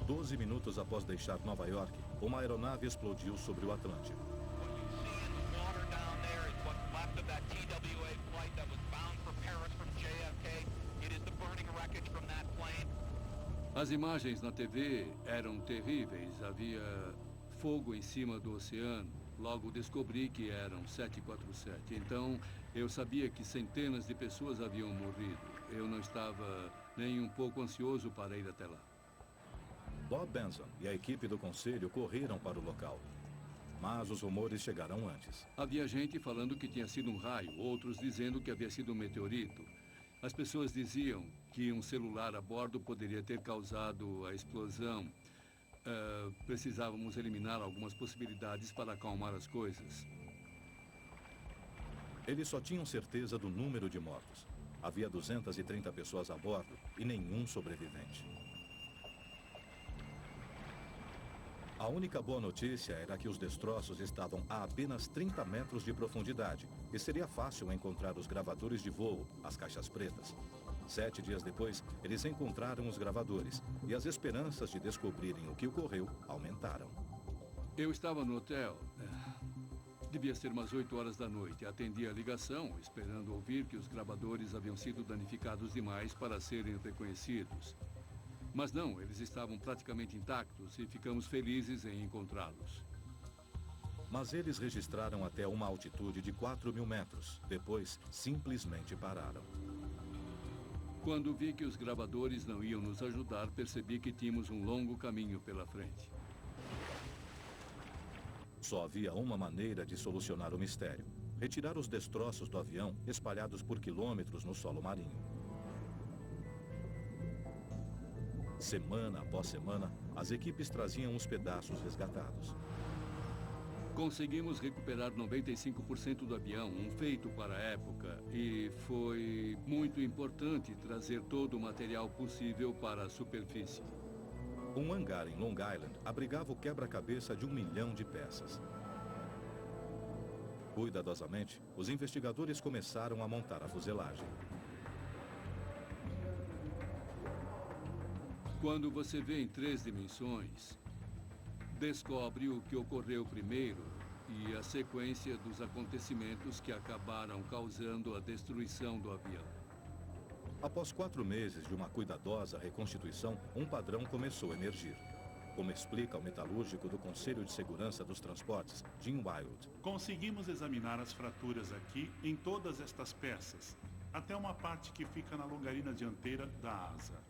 12 minutos após deixar Nova York, uma aeronave explodiu sobre o Atlântico. As imagens na TV eram terríveis. Havia fogo em cima do oceano. Logo descobri que eram 747. Então, eu sabia que centenas de pessoas haviam morrido. Eu não estava nem um pouco ansioso para ir até lá. Bob Benson e a equipe do conselho correram para o local. Mas os rumores chegaram antes. Havia gente falando que tinha sido um raio, outros dizendo que havia sido um meteorito. As pessoas diziam que um celular a bordo poderia ter causado a explosão. Precisávamos eliminar algumas possibilidades para acalmar as coisas. Eles só tinham certeza do número de mortos. Havia 230 pessoas a bordo e nenhum sobrevivente. A única boa notícia era que os destroços estavam a apenas 30 metros de profundidade e seria fácil encontrar os gravadores de voo, as caixas pretas. 7 dias depois, eles encontraram os gravadores e as esperanças de descobrirem o que ocorreu aumentaram. Eu estava no hotel. Devia ser umas 8 horas da noite. Atendi a ligação, esperando ouvir que os gravadores haviam sido danificados demais para serem reconhecidos. Mas não, eles estavam praticamente intactos e ficamos felizes em encontrá-los. Mas eles registraram até uma altitude de 4.000 metros. Depois, simplesmente pararam. Quando vi que os gravadores não iam nos ajudar, percebi que tínhamos um longo caminho pela frente. Só havia uma maneira de solucionar o mistério: retirar os destroços do avião espalhados por quilômetros no solo marinho. Semana após semana, as equipes traziam os pedaços resgatados. Conseguimos recuperar 95% do avião, um feito para a época, e foi muito importante trazer todo o material possível para a superfície. Um hangar em Long Island abrigava o quebra-cabeça de 1 milhão de peças. Cuidadosamente, os investigadores começaram a montar a fuselagem. Quando você vê em 3 dimensões, descobre o que ocorreu primeiro e a sequência dos acontecimentos que acabaram causando a destruição do avião. Após 4 meses de uma cuidadosa reconstituição, um padrão começou a emergir. Como explica o metalúrgico do Conselho de Segurança dos Transportes, Jim Wild. Conseguimos examinar as fraturas aqui em todas estas peças, até uma parte que fica na longarina dianteira da asa.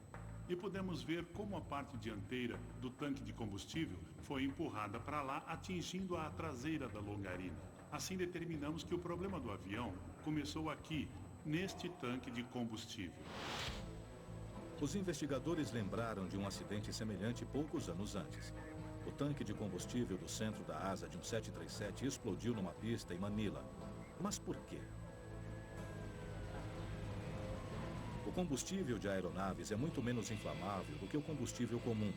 E podemos ver como a parte dianteira do tanque de combustível foi empurrada para lá, atingindo a traseira da longarina. Assim determinamos que o problema do avião começou aqui, neste tanque de combustível. Os investigadores lembraram de um acidente semelhante poucos anos antes. O tanque de combustível do centro da asa de um 737 explodiu numa pista em Manila. Mas por quê? O combustível de aeronaves é muito menos inflamável do que o combustível comum.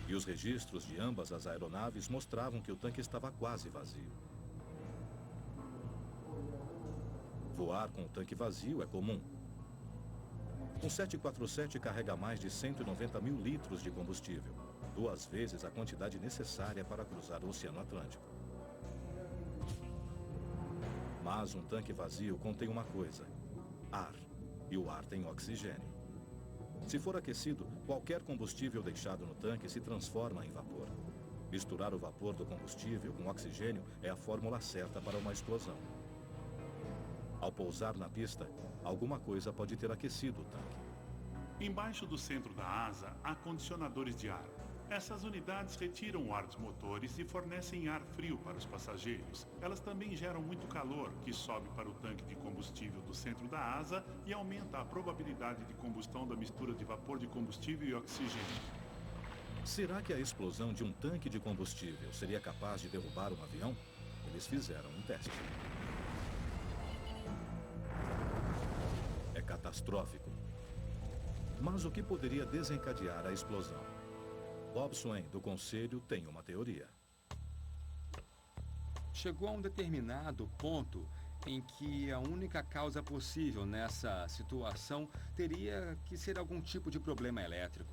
E os registros de ambas as aeronaves mostravam que o tanque estava quase vazio. Voar com o tanque vazio é comum. Um 747 carrega mais de 190 mil litros de combustível, 2 vezes a quantidade necessária para cruzar o Oceano Atlântico. Mas um tanque vazio contém uma coisa: ar. E o ar tem oxigênio. Se for aquecido, qualquer combustível deixado no tanque se transforma em vapor. Misturar o vapor do combustível com oxigênio é a fórmula certa para uma explosão. Ao pousar na pista, alguma coisa pode ter aquecido o tanque. Embaixo do centro da asa há condicionadores de ar. Essas unidades retiram o ar dos motores e fornecem ar frio para os passageiros. Elas também geram muito calor, que sobe para o tanque de combustível do centro da asa e aumenta a probabilidade de combustão da mistura de vapor de combustível e oxigênio. Será que a explosão de um tanque de combustível seria capaz de derrubar um avião? Eles fizeram um teste. É catastrófico. Mas o que poderia desencadear a explosão? Bob Swain, do Conselho, tem uma teoria. Chegou a um determinado ponto em que a única causa possível nessa situação teria que ser algum tipo de problema elétrico.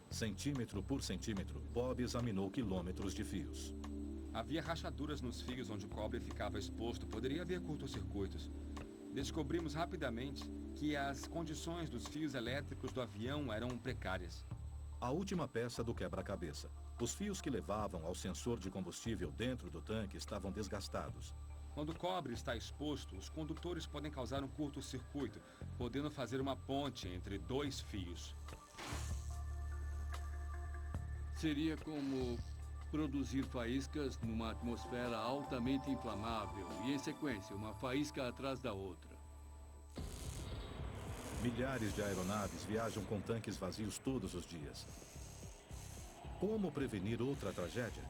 Centímetro por centímetro, Bob examinou quilômetros de fios. Havia rachaduras nos fios onde o cobre ficava exposto. Poderia haver curtos-circuitos. Descobrimos rapidamente que as condições dos fios elétricos do avião eram precárias. A última peça do quebra-cabeça. Os fios que levavam ao sensor de combustível dentro do tanque estavam desgastados. Quando o cobre está exposto, os condutores podem causar um curto-circuito, podendo fazer uma ponte entre dois fios. Seria como produzir faíscas numa atmosfera altamente inflamável e, em sequência, uma faísca atrás da outra. Milhares de aeronaves viajam com tanques vazios todos os dias. Como prevenir outra tragédia?